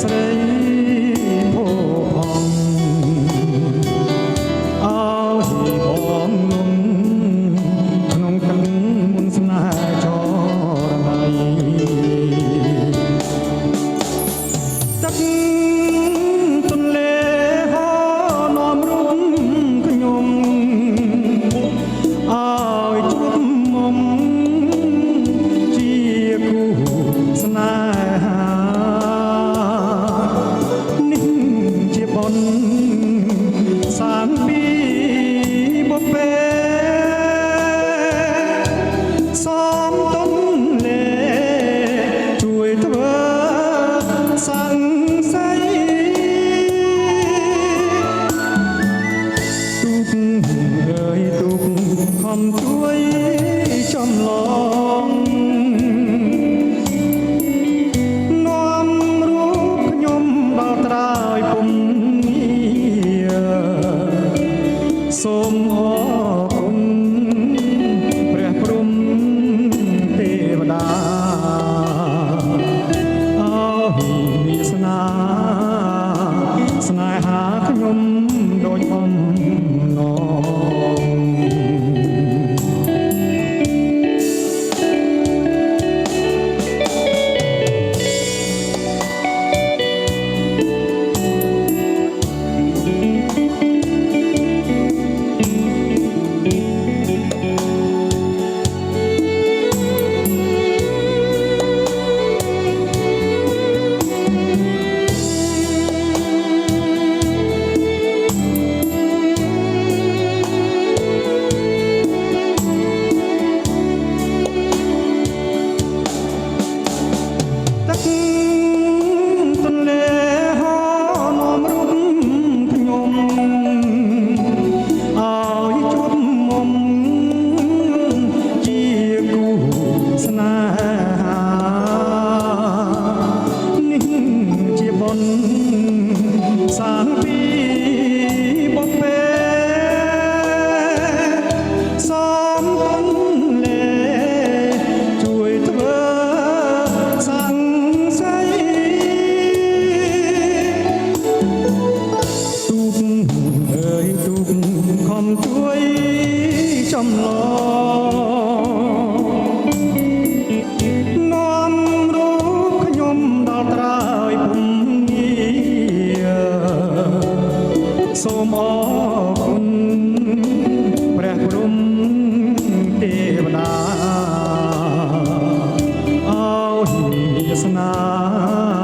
ស្រីភោផងអើយបងនំក្នុងទឹកមុនស្នេហ៍ចរណៃទឹកទន្លេហោនាំរូបខ្ញុំអើយជួបមុំជាគូស្នេហានេះជាបុណ្យសានពីបុព្វេសំទុនលេជួយធ្វើសង្ស័យទូកអើយទូកខំជួយចំឡងនាំរូបខ្ញុំដល់ត្រើយពុំងារសូមអរគុណព្រះព្រំទេវតាអើយមានស្នេហាខ្ញុំដូចអំណងទន្លេហោនាំរូបខ្ញុំអើយជួបមុំជាគូស្នេហានេះជាបុណ្យសានពីបុព្វេសំទុនលេជួយធ្វើសង្ស័យទូកអើយទូកខំជួយចំឡងនាំរូបខ្ញុំដល់ត្រើយពុំងារសូមអរគុណព្រះព្រំទេវតាអើយមានស្នេ